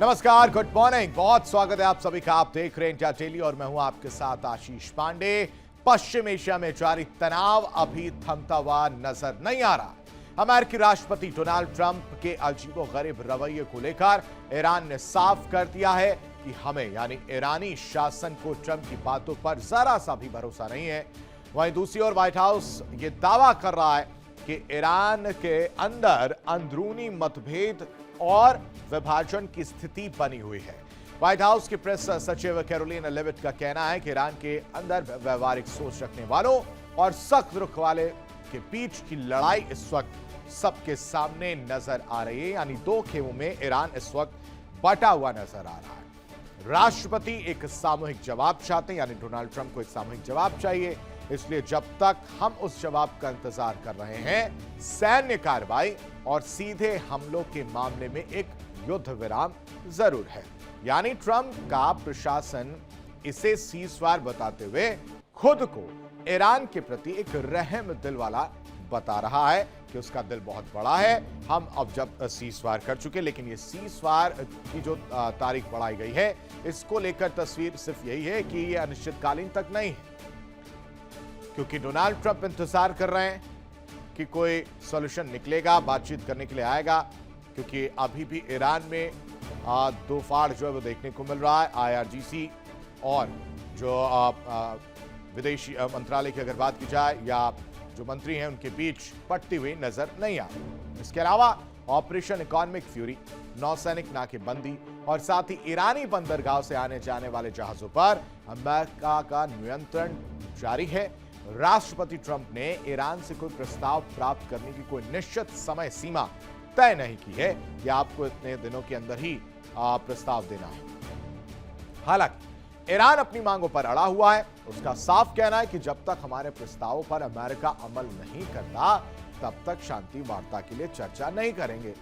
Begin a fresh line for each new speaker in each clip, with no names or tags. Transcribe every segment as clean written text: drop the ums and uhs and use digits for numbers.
नमस्कार, good morning. बहुत स्वागत है आप सभी का। आप देख रहे हैं इंडिया डेली और मैं हूं आपके साथ आशीष पांडे। पश्चिम एशिया में जारी तनाव अभी थमता हुआ नजर नहीं आ रहा। अमेरिकी राष्ट्रपति डोनाल्ड ट्रंप के अजीबोगरीब रवैये को लेकर ईरान ने साफ कर दिया है कि हमें यानी ईरानी शासन को ट्रंप की बातों पर जरा सा भी भरोसा नहीं है। वहीं दूसरी ओर व्हाइट हाउस ये दावा कर रहा है कि ईरान के अंदर अंदरूनी मतभेद और विभाजन की स्थिति बनी हुई है। व्हाइट हाउस की प्रेस सचिव कैरोलिना लेविट का कहना है कि ईरान के अंदर व्यवहारिक सोच रखने वालों और सख्त रुख वाले के बीच की लड़ाई इस वक्त सबके सामने नजर आ रही है। यानी दो खेमों में ईरान इस वक्त बटा हुआ नजर आ रहा है। राष्ट्रपति एक सामूहिक जवाब चाहते हैं, यानी डोनाल्ड ट्रंप को एक सामूहिक जवाब चाहिए। इसलिए जब तक हम उस जवाब का इंतजार कर रहे हैं, सैन्य कार्रवाई और सीधे हमलों के मामले में एक युद्ध विराम जरूर है। यानी ट्रंप का प्रशासन इसे सीजफायर बताते हुए खुद को ईरान के प्रति एक रहम दिल वाला बता रहा है कि उसका दिल बहुत बड़ा है। हम अब जब सीजफायर कर चुके, लेकिन ये सीजफायर की जो तारीख बढ़ाई गई है, इसको लेकर तस्वीर सिर्फ यही है कि ये अनिश्चितकालीन तक नहीं है, क्योंकि डोनाल्ड ट्रंप इंतजार कर रहे हैं कि कोई सॉल्यूशन निकलेगा, बातचीत करने के लिए आएगा। क्योंकि अभी भी ईरान में दो फाड़ जो है वो देखने को मिल रहा है। IRGC और जो विदेशी मंत्रालय की अगर बात की जाए या जो मंत्री हैं उनके बीच पटती हुई नजर नहीं आ रही। इसके अलावा ऑपरेशन इकोनॉमिक फ्यूरी, नौसैनिक नाकेबंदी और साथ ही ईरानी बंदरगाह से आने जाने वाले जहाजों पर अमेरिका का नियंत्रण जारी है। राष्ट्रपति ट्रंप ने ईरान से कोई प्रस्ताव प्राप्त करने की कोई निश्चित समय सीमा तय नहीं की है कि आपको इतने दिनों के अंदर ही प्रस्ताव देना है। हालांकि ईरान अपनी मांगों पर अड़ा हुआ है। उसका साफ कहना है कि जब तक हमारे प्रस्तावों पर अमेरिका अमल नहीं करता, तब तक शांति वार्ता के लिए चर्चा नहीं करेंगे।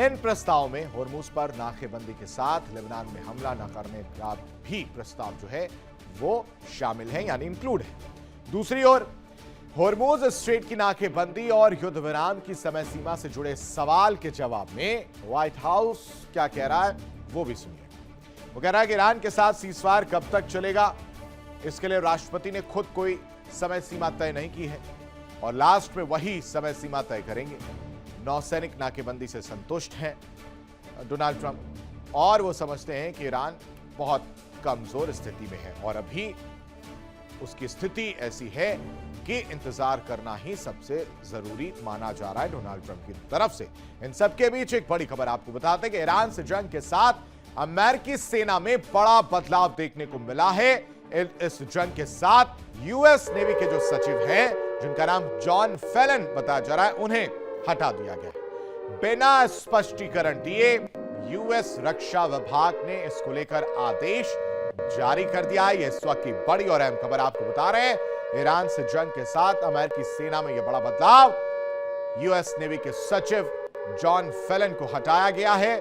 इन प्रस्तावों में होर्मुज पर नाकेबंदी के साथ लेबनान में हमला न करने का भी प्रस्ताव जो है वो शामिल है, यानी इंक्लूड है। दूसरी ओर होर्मुज स्ट्रेट की नाकेबंदी और युद्ध विराम की समय सीमा से जुड़े सवाल के जवाब में व्हाइट हाउस क्या कह रहा है वो भी सुनिए। वो कह रहा है कि ईरान के साथ सीजफायर कब तक चलेगा, इसके लिए राष्ट्रपति ने खुद कोई समय सीमा तय नहीं की है और लास्ट में वही समय सीमा तय करेंगे। नौसैनिक नाकेबंदी से संतुष्ट हैं डोनाल्ड ट्रंप और वो समझते हैं कि ईरान बहुत कमजोर स्थिति में है और अभी उसकी स्थिति ऐसी है कि इंतजार करना ही सबसे जरूरी माना जा रहा है डोनाल्ड ट्रंप की तरफ से। इन सबके बीच एक बड़ी खबर आपको बताते हैं कि ईरान से जंग के साथ अमेरिकी सेना में बड़ा बदलाव देखने को मिला है। इस जंग के साथ यूएस नेवी के जो सचिव हैं, जिनका नाम जॉन फेलन बताया जा रहा है, उन्हें हटा दिया गया। बिना स्पष्टीकरण दिए यूएस रक्षा विभाग ने इसको लेकर आदेश जारी कर दिया है। यह इस वक्त की बड़ी और अहम खबर आपको बता रहे हैं। ईरान से जंग के साथ अमेरिकी सेना में यह बड़ा बदलाव, यूएस नेवी के सचिव जॉन फेलन को हटाया गया है।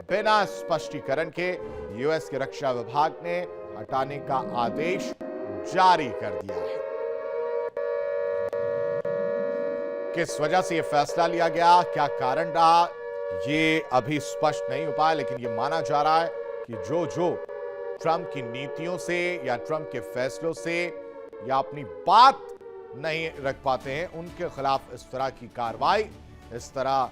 बिना स्पष्टीकरण के यूएस के रक्षा विभाग ने हटाने का आदेश जारी कर दिया है। किस वजह से यह फैसला लिया गया, क्या कारण रहा, यह अभी स्पष्ट नहीं हो पाया, लेकिन यह माना जा रहा है कि जो ट्रंप की नीतियों से या ट्रंप के फैसलों से या अपनी बात नहीं रख पाते हैं, उनके खिलाफ इस तरह की कार्रवाई, इस तरह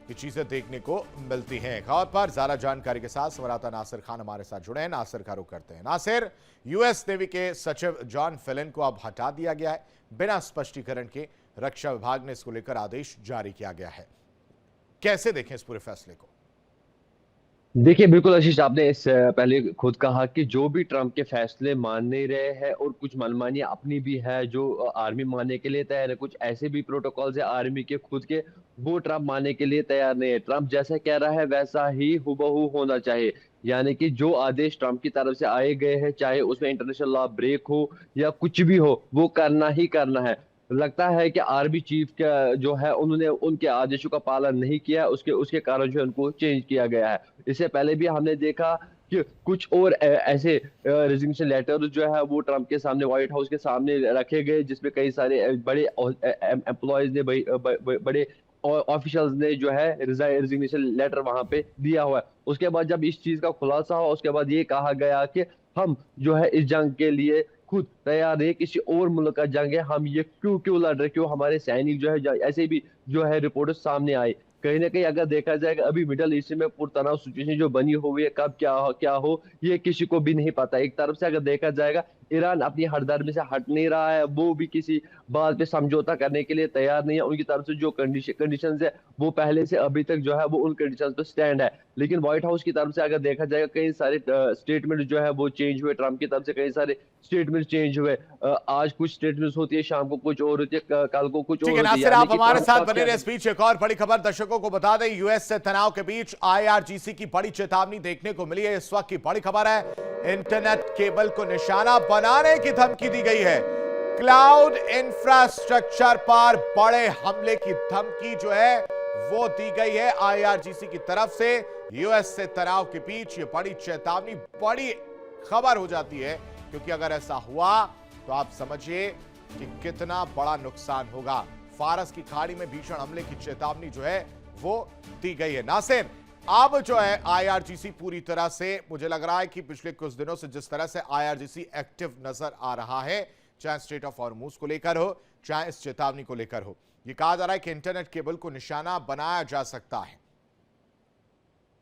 की चीजें देखने को मिलती हैं। खबर पर ज्यादा जानकारी के साथ संवाददाता नासिर खान हमारे साथ जुड़े हैं। नासिर का रुख करते हैं। नासिर, यूएस नेवी के सचिव जॉन फेलन को अब हटा दिया गया है। बिना स्पष्टीकरण के रक्षा विभाग ने इसको लेकर आदेश जारी किया गया है। कैसे देखें इस पूरे फैसले को?
देखिए, बिल्कुल आशीष, आपने इस पहले खुद कहा कि जो भी ट्रंप के फैसले मान नहीं रहे हैं और कुछ मनमानी अपनी भी है जो आर्मी मानने के लिए तैयार है, कुछ ऐसे भी प्रोटोकॉल्स है आर्मी के खुद के, वो ट्रंप मानने के लिए तैयार नहीं है। ट्रंप जैसा कह रहा है वैसा ही हुबहू होना चाहिए, यानी कि जो आदेश ट्रंप की तरफ से आए गए हैं, चाहे उसमें इंटरनेशनल लॉ ब्रेक हो या कुछ भी हो, वो करना ही करना है। लगता है कि आर्मी चीफ का जो है उन्होंने उनके आदेशों का पालन नहीं किया, उसके उसके कारण जो है उनको चेंज किया गया है। इससे पहले भी हमने देखा कि कुछ और ऐसे रेजिग्नेशन लेटर जो है वो ट्रंप के सामने, व्हाइट हाउस के सामने रखे गए, जिसमें कई सारे बड़े एम्प्लॉयज ने बड़े ऑफिशियल्स ने जो है रिजिग्नेशन लेटर वहां पे दिया हुआ है। उसके बाद जब इस चीज का खुलासा हुआ, उसके बाद ये कहा गया कि हम जो है इस जंग के लिए खुद तैयार नहीं, किसी और मुल्क का जंग है, हम ये क्यों क्यों लड़ रहे, क्यों हमारे सैनिक जो है ऐसे भी जो है रिपोर्ट सामने आई। कहीं ना कहीं अगर देखा जाएगा अभी मिडल ईस्ट में पुरतनाव सिचुएशन जो बनी हुई है, कब क्या हो ये किसी को भी नहीं पता। एक तरफ से अगर देखा जाएगा ईरान अपनी हरदर्मी से हट नहीं रहा है, वो भी किसी बात पे समझौता करने के लिए तैयार नहीं है। उनकी तरफ से जो कंडीशंस है वो पहले से अभी तक जो है वो उन कंडीशंस पे स्टैंड है। लेकिन व्हाइट हाउस की तरफ से अगर देखा जाएगा कई सारे स्टेटमेंट जो है वो चेंज हुए, ट्रम्प की तरफ से कई सारे स्टेटमेंट चेंज हुए। आज कुछ स्टेटमेंट्स होती है, शाम को कुछ और होती है, कल को कुछ
ठीक
और
है
होती है,
नासिर,
यानी
आप
कि
हमारे
ट्रम्प
साथ
का
बने
क्या।
रहे। इस बीच एक और बड़ी खबर दर्शकों को बता दें, यूएस से तनाव के बीच आईआरजीसी की बड़ी चेतावनी देखने को मिली है। इस वक्त की बड़ी खबर है, इंटरनेट केबल को निशाना बनाने की धमकी दी गई है। क्लाउड इंफ्रास्ट्रक्चर पर बड़े हमले की धमकी जो है वो दी गई है आईआरजीसी की तरफ से। यूएस से तनाव के बीच ये बड़ी चेतावनी, बड़ी खबर हो जाती है, क्योंकि अगर ऐसा हुआ तो आप समझिए कि कितना बड़ा नुकसान होगा। फारस की खाड़ी में भीषण हमले की चेतावनी जो है वो दी गई है। नासिर, अब जो है आईआरजीसी पूरी तरह से, मुझे लग रहा है कि पिछले कुछ दिनों से जिस तरह से आईआरजीसी एक्टिव नजर आ रहा है, चाहे स्ट्रेट ऑफ हॉर्मुज को लेकर हो, चाहे इस चेतावनी को लेकर हो, यह कहा जा रहा है कि इंटरनेट केबल को निशाना बनाया जा सकता है।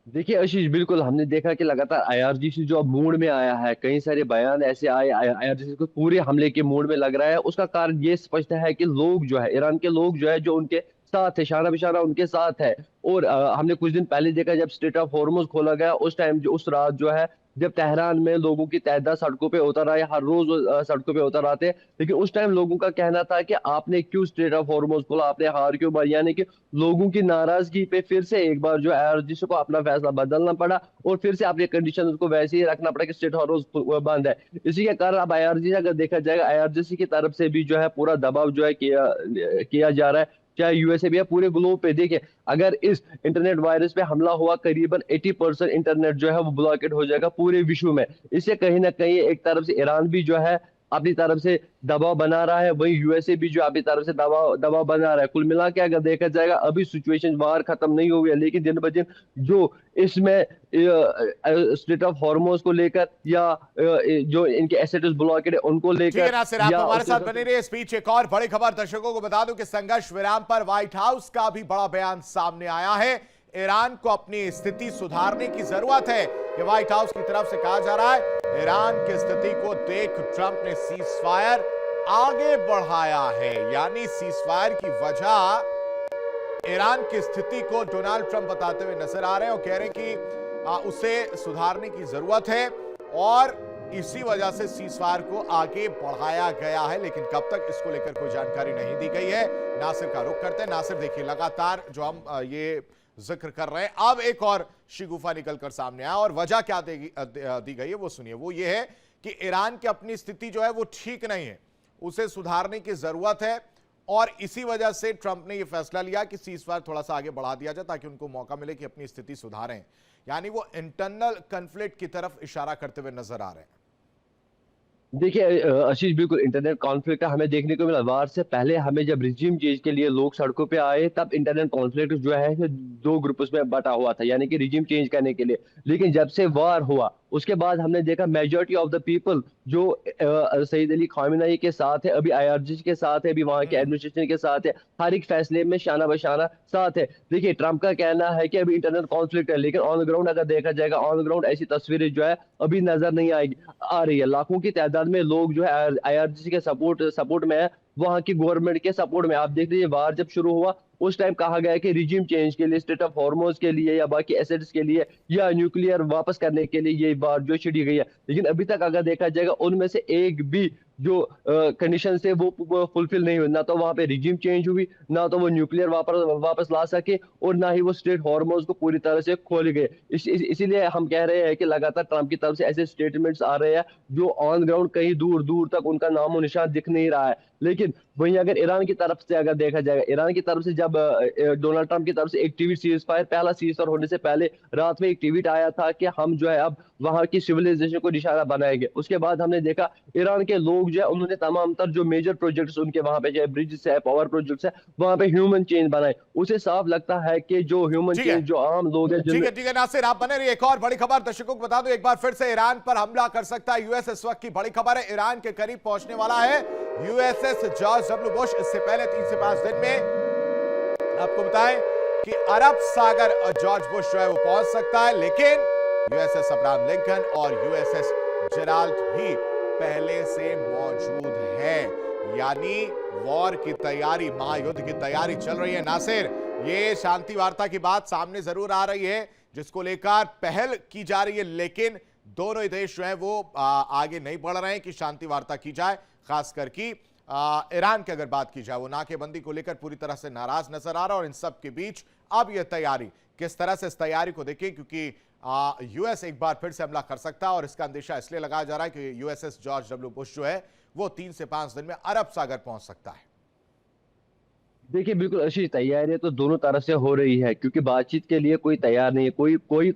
देखिए आशीष, बिल्कुल हमने देखा कि लगातार आईआरजीसी जो अब मूड में आया है, कई सारे बयान ऐसे आए आईआरजीसी को पूरे हमले के मूड में लग रहा है। उसका कारण ये स्पष्ट है कि लोग जो है, ईरान के लोग जो है जो उनके साथ है, शाना बिशाना उनके साथ है। और हमने कुछ दिन पहले देखा जब स्ट्रेट ऑफ हॉर्मुज खोला गया, उस टाइम जो उस रात जो है जब तेहरान में लोगों की तादाद सड़कों पे उतर आए, हर रोज सड़कों पे उतर आते हैं, लेकिन उस टाइम लोगों का कहना था कि आपने क्यों स्ट्रेट ऑफ हॉर्मुज खोला, आपने हार क्यों मारी, यानी कि लोगों की नाराजगी पे फिर से एक बार जो आईआरजीसी को अपना फैसला बदलना पड़ा और फिर से अपने कंडीशन को वैसे ही रखना पड़ा कि स्टेट हॉर्मुज बंद है। इसी के कारण अब आईआरजीसी अगर देखा जाएगा, आईआरजीसी की तरफ से भी जो है पूरा दबाव जो है किया जा रहा है, चाहे यूएसए भी है, पूरे ग्लोब पे। देखिए अगर इस इंटरनेट वायरस पे हमला हुआ, करीबन 80% इंटरनेट जो है वो ब्लॉकेट हो जाएगा पूरे विश्व में। इससे कहीं ना कहीं एक तरफ से ईरान भी जो है अपनी तरफ से दबाव बना रहा है, वही यूएसए भी जो अपनी तरफ से दबाव दबाव बना रहा है। कुल मिला के अगर देखा जाएगा अभी सिचुएशन बाहर खत्म नहीं हुई है, लेकिन दिन ब दिन जो इसमें स्टेट ऑफ हॉर्मोन्स को लेकर या जो इनके एसेट्स ब्लॉकेड है उनको
ठीक है
लेकर
नासिर, आप
या
हमारे साथ बने रहिए। इस बीच एक और बड़ी खबर दर्शकों को बता दूं कि संघर्ष विराम पर व्हाइट हाउस का भी बड़ा बयान सामने आया है। ईरान को अपनी स्थिति सुधारने की जरूरत है, ये व्हाइट हाउस की तरफ से कहा जा रहा है। ईरान की स्थिति को देख ट्रंप ने सीजफायर आगे बढ़ाया है, यानी सीजफायर की वजह ईरान की स्थिति को डोनाल्ड ट्रंप बताते हुए नजर आ रहे हैं और कह रहे हैं कि उसे सुधारने की जरूरत है और इसी वजह से सीजफायर को आगे बढ़ाया गया है। लेकिन कब तक, इसको लेकर कोई जानकारी नहीं दी गई है। नासिर का रुख करते हैं। नासिर, देखिए लगातार जो हम ये जिक्र कर रहे हैं, अब एक और शिगुफा निकलकर सामने आया और वजह क्या दी गई है वो सुनिए। वो ये है कि ईरान की अपनी स्थिति जो है वो ठीक नहीं है, उसे सुधारने की जरूरत है और इसी वजह से ट्रंप ने यह फैसला लिया कि सीजफायर थोड़ा सा आगे बढ़ा दिया जाए ताकि उनको मौका मिले कि अपनी स्थिति सुधारें। यानी वो इंटरनल कन्फ्लिक्ट की तरफ इशारा करते हुए नजर आ रहे हैं।
देखिए आशीष, बिल्कुल इंटरनेट कॉन्फ्लिक्ट हमें देखने को मिला। वार से पहले हमें जब रिजीम चेंज के लिए लोग सड़कों पे आए, तब इंटरनेट कॉन्फ्लिक्ट जो है दो ग्रुप्स में बटा हुआ था, यानी कि रिजीम चेंज करने के लिए। लेकिन जब से वार हुआ उसके बाद हमने देखा मेजॉरिटी ऑफ द पीपल जो सईद अली खामेनी के साथ है, अभी आईआरजीसी के साथ है, अभी वहां के एडमिनिस्ट्रेशन के साथ है, हर एक फैसले में शाना बशाना साथ है। देखिए ट्रंप का कहना है कि अभी इंटरनेट कॉन्फ्लिक्ट है, लेकिन ऑन ग्राउंड अगर देखा जाएगा, ऑन ग्राउंड ऐसी तस्वीरें जो है अभी नजर नहीं आएगी आ रही है। लाखों की तादाद में लोग जो है आईआरजीसी के सपोर्ट में है, वहां की गवर्नमेंट के सपोर्ट में। आप देख लीजिए वार जब शुरू हुआ उस टाइम कहा गया कि रिजीम चेंज के लिए, स्टेट ऑफ हॉर्मोन्स के लिए या बाकी एसेट्स के लिए या न्यूक्लियर वापस करने के लिए ये बात जो छिड़ी गई है। लेकिन अभी तक अगर देखा जाएगा उनमें से एक भी जो कंडीशन से वो फुलफिल नहीं हुई। ना तो वहां पे रिजीम चेंज हुई, ना तो वो न्यूक्लियर वापस ला सके, और ना ही वो स्टेट हॉर्मोन्स को पूरी तरह से खोल गए। इसीलिए हम कह रहे हैं कि लगातार ट्रंप की तरफ से ऐसे स्टेटमेंट्स आ रहे हैं जो ऑन ग्राउंड कहीं दूर दूर तक उनका नामो निशान दिख नहीं रहा है। लेकिन वहीं अगर ईरान की तरफ से अगर देखा जाएगा, ईरान की तरफ से जब डोनाल्ड ट्रंप की तरफ से एक ट्वीट सीज फायर, पहला सीज फायर होने से पहले रात में एक ट्वीट आया था कि हम जो है अब वहां की सिविलाइजेशन को निशाना बनाएंगे। उसके बाद हमने देखा ईरान के लोग जो है उन्होंने तमाम तर जो मेजर प्रोजेक्ट्स उनके वहां पे जो ब्रिज है, पावर प्रोजेक्ट्स है, वहां पे ह्यूमन चेंज बनाए। उसे साफ लगता है कि जो ह्यूमन
ठीक है।
चेंज जो आम लोग हैं
ठीक है नासिर, आप बने रहिए। एक और बड़ी खबर दर्शकों को बता दूं, एक बार फिर से ईरान पर हमला कर सकता है यूएस। इस वक्त की बड़ी खबर है, ईरान के करीब पहुंचने वाला है यूएसएस जॉर्ज डब्ल्यू बुश। इससे पहले 3 से 5 दिन में आपको बताएं कि अरब सागर जॉर्ज बुश जो है वो पहुंच सकता है, लेकिन यूएसएस अब्राहम लिंकन और यूएसएस जेराल्ड भी पहले से मौजूद है। यानी वॉर की तैयारी, महायुद्ध की तैयारी चल रही है। नासिर, ये शांति वार्ता की बात सामने जरूर आ रही है जिसको लेकर पहल की जा रही है, लेकिन दोनों ही देश जो है वो आगे नहीं बढ़ रहे हैं कि शांति वार्ता की जाए। खासकर कि ईरान की अगर बात की जाए, वो नाकेबंदी को लेकर पूरी तरह से नाराज नजर आ रहा है। और इन सब के बीच अब यह तैयारी, किस तरह से इस तैयारी को देखें, क्योंकि यूएस एक बार फिर से हमला कर सकता है और इसका अंदेशा इसलिए लगाया जा रहा है कि यूएसएस जॉर्ज डब्ल्यू बुश जो है वो 3 से 5 दिन में अरब सागर पहुंच सकता है।
देखिए बिल्कुल अच्छी तैयारी तो दोनों तरफ से हो रही है, क्योंकि बातचीत के लिए कोई तैयार नहीं है। कोई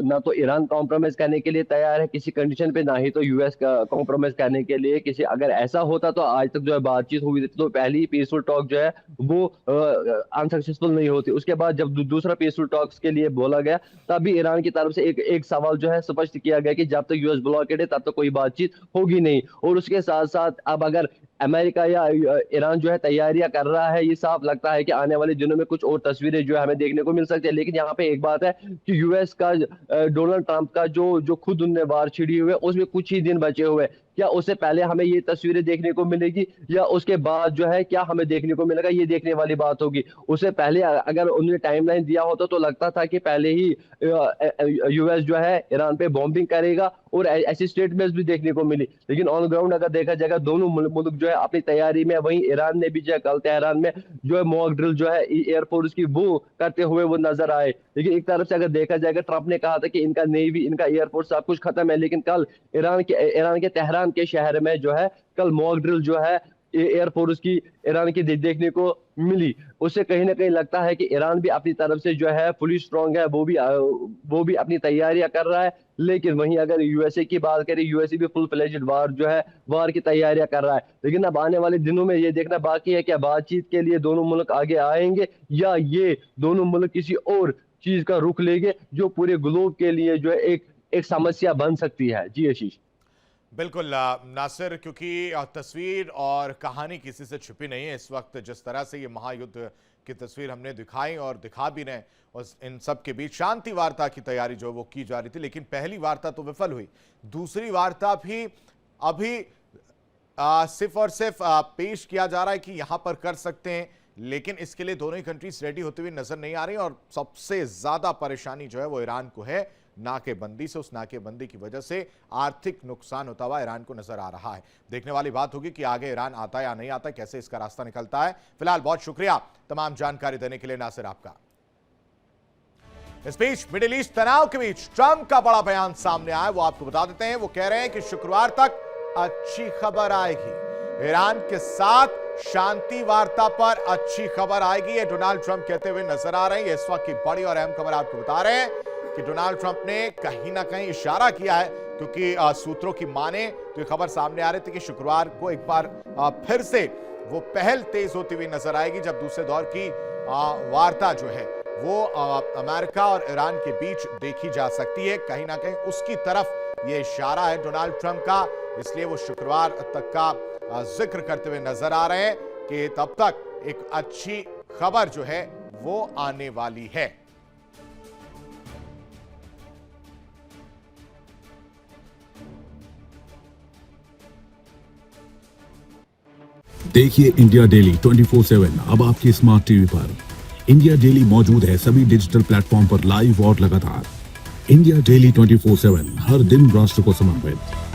ना तो ईरान कॉम्प्रोमाइज करने के लिए तैयार है किसी कंडीशन पे, ना ही तो यूएस का कॉम्प्रोमाइज करने के लिए किसी। अगर ऐसा होता तो आज तक जो है बातचीत हुई थी, तो पहली पीसफुल टॉक जो है वो अनसक्सेसफुल नहीं होती। उसके बाद जब दूसरा पीसफुल टॉक्स के लिए बोला गया, तब भी ईरान की तरफ से एक सवाल जो है स्पष्ट किया गया कि जब तक यूएस ब्लॉकेड है तब तक कोई बातचीत होगी नहीं। और उसके साथ साथ अब अगर अमेरिका या ईरान जो है तैयारियां कर रहा है, ये साफ लगता है कि आने वाले दिनों में कुछ और तस्वीरें जो है हमें देखने को मिल सकती है। लेकिन यहाँ पे एक बात है कि यूएस का डोनाल्ड ट्रंप का जो खुद उनने वार छिड़ी हुए, उसमें कुछ ही दिन बचे हुए। क्या उससे पहले हमें ये तस्वीरें देखने को मिलेगी या उसके बाद जो है क्या हमें देखने को मिलेगा, ये देखने वाली बात होगी। उससे पहले अगर उन्होंने टाइमलाइन दिया होता तो लगता था कि पहले ही यूएस जो है ईरान पे बॉम्बिंग करेगा और ऐसी स्टेटमेंट्स भी देखने को मिली। लेकिन ऑन ग्राउंड अगर देखा जाएगा, दोनों मुल्क जो है अपनी तैयारी में, वहीं ईरान ने भी जो है कल तेहरान में जो है मॉक ड्रिल जो है एयरफोर्स की वो करते हुए वो नजर आए। लेकिन एक तरफ से अगर देखा जाएगा, ट्रंप ने कहा था कि इनका नेवी, इनका एयरफोर्स सब कुछ खत्म है, लेकिन कल ईरान के तेहरान के शहर में जो है कल मॉक ड्रिल जो है एयरफोर्स की ईरान की देखने को मिली। उससे कहीं ना कहीं लगता है कि ईरान भी अपनी तरफ से जो है फुली स्ट्रांग है, वो भी अपनी तैयारियां कर रहा है। लेकिन वहीं अगर यूएसए की बात करें, यूएसए भी फुल फ्लेज्ड वार की तैयारियां कर रहा है। लेकिन अब आने वाले दिनों में ये देखना बाकी है कि बातचीत के लिए दोनों मुल्क आगे आएंगे या ये दोनों मुल्क किसी और चीज का रुख लेंगे जो पूरे ग्लोब के लिए जो है एक समस्या बन सकती है। जी आशीष।
बिल्कुल नासिर, क्योंकि तस्वीर और कहानी किसी से छुपी नहीं है। इस वक्त जिस तरह से ये महायुद्ध की तस्वीर हमने दिखाई और दिखा भी रहे, और इन सब के बीच शांति वार्ता की तैयारी जो वो की जा रही थी, लेकिन पहली वार्ता तो विफल हुई। दूसरी वार्ता भी अभी सिर्फ और सिर्फ पेश किया जा रहा है कि यहां पर कर सकते हैं, लेकिन इसके लिए दोनों ही कंट्रीज रेडी होते हुए नजर नहीं आ रही। और सबसे ज्यादा परेशानी जो है वो ईरान को है, नाकेबंदी से। उस नाकेबंदी की वजह से आर्थिक नुकसान होता हुआ ईरान को नजर आ रहा है। देखने वाली बात होगी कि आगे ईरान आता है या नहीं आता, कैसे इसका रास्ता निकलता है। फिलहाल बहुत शुक्रिया तमाम जानकारी देने के लिए नासिर आपका। इस बीच मिडिल ईस्ट तनाव के बीच ट्रंप का बड़ा बयान सामने आया, वो आपको बता देते हैं। वो कह रहे हैं कि शुक्रवार तक अच्छी खबर आएगी, ईरान के साथ शांति वार्ता पर अच्छी खबर आएगी, ये डोनाल्ड ट्रंप कहते हुए नजर आ रहे हैं। इस वक्त की बड़ी और अहम खबर आपको बता रहे हैं कि डोनाल्ड ट्रंप ने कहीं ना कहीं इशारा किया है, क्योंकि सूत्रों की माने तो ये खबर सामने आ रही थी कि शुक्रवार को एक बार फिर से वो पहल तेज होती हुई नजर आएगी, जब दूसरे दौर की वार्ता जो है वो अमेरिका और ईरान के बीच देखी जा सकती है। कहीं ना कहीं उसकी तरफ ये इशारा है डोनाल्ड ट्रंप का, इसलिए वो शुक्रवार तक का जिक्र करते हुए नजर आ रहे हैं कि तब तक एक अच्छी खबर जो है वो आने वाली है।
देखिए इंडिया डेली 24/7 अब आपकी स्मार्ट टीवी पर। इंडिया डेली मौजूद है सभी डिजिटल प्लेटफॉर्म पर लाइव और लगातार। इंडिया डेली 24/7 हर दिन राष्ट्र को समर्पित।